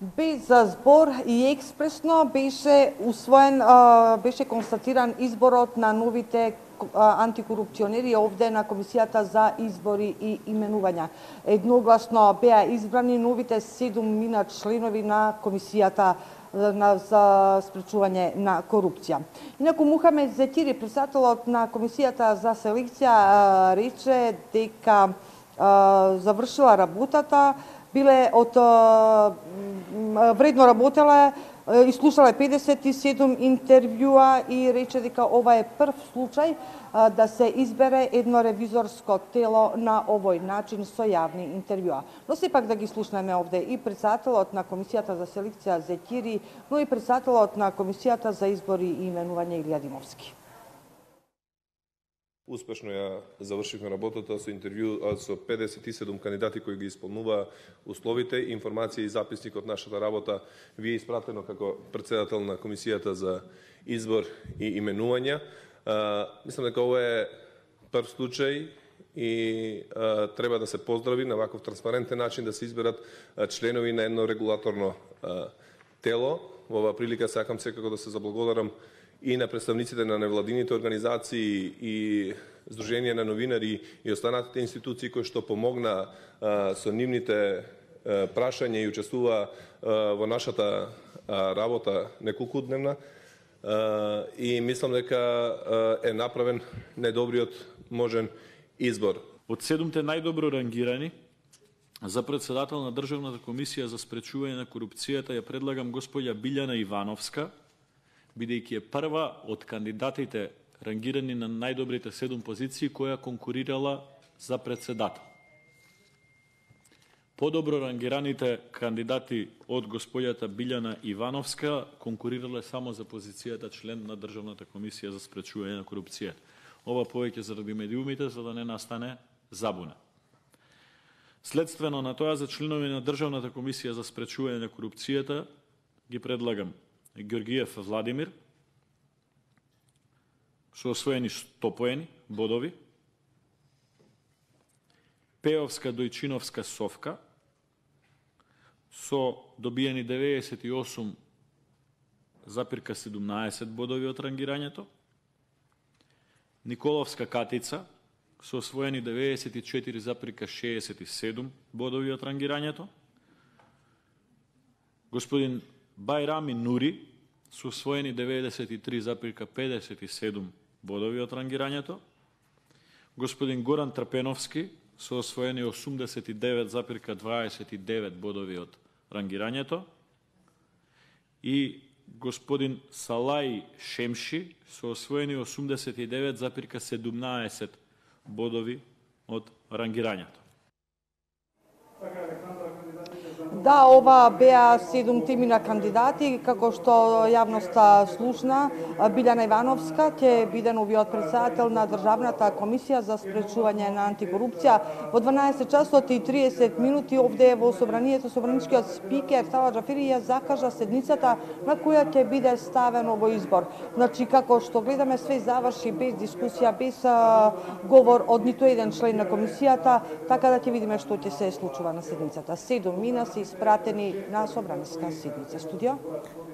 Без збор и експресно беше констатиран изборот на новите антикорупционери овде на Комисијата за избори и именувања. Едногласно беа избрани новите 7 членови на Комисијата за спречување на корупција. Инаку Мухамед Зетири, председателот на Комисијата за селекција, рече дека завршила работата, биле вредно работела, изслушале 57 интервјуа и рече дека ова е прв случај да се избере едно ревизорско тело на овој начин со јавни интервјуа. Но сепак да ги слушнеме овде и председателот на Комисијата за селекција Зетири, но и председателот на Комисијата за избори и именување Илија Димовски. Успешно ја завршивме работата со интервју со 57 кандидати кои ги исполнуваа условите. Информација и записник од нашата работа ви е испратено како председател на Комисијата за избор и именувања. Мислам дека ова е прв случај и треба да се поздрави на ваков транспарентен начин да се изберат членови на едно регулаторно тело. Во оваа прилика сакам секако да се заблагодарам и на представниците на невладините организации и Сдружение на новинари и останатите институции кои што помогна со нивните прашања и учествува во нашата работа неколкудневна. И мислам дека е направен најдобриот можен избор. Од 7 најдобро рангирани за председател на Државната комисија за спречување на корупцијата ја предлагам господја Билјана Ивановска, бидејќи е прва од кандидатите рангирани на најдобрите 7 позиции која конкурирала за председател. Подобро рангираните кандидати од господјата Билјана Ивановска конкурирале само за позицијата член на Државната комисија за спречување на корупцијата. Ова повеќе заради медиумите, за да не настане забуна. Следствено на тоа, за членови на Државната комисија за спречување на корупцијата ги предлагам Георгиев Владимир, со освоени 100 поени, бодови, Пеовска Дојчиновска Совка, со добиени 98,17 бодови од рангирањето, Николовска Катица, со освоени 94,67 бодови од рангирањето, господин Бајрами Нури, со освоени 93,57 бодови од рангирањето, господин Горан Трпеновски, со освоени 89,29 бодови од рангирањето, и господин Салај Шемши, со освоени 89,17 бодови од рангирањето. Да, ова беа 7 кандидати, како што јавноста слушна. Билјана Ивановска ќе биде новиот председател на Државната комисија за спречување на антикорупција. Во 12 часот и 30 минути овде во собранието собраничкиот спикер Тала Џафери ја закажа седницата на која ќе биде ставен овој избор. Значи, како што гледаме, све заврши без дискусија, без говор од ниту еден член на комисијата, така да ќе видиме што ќе се случува на седницата. 7 мина се испратени на собраниска седница. Студио.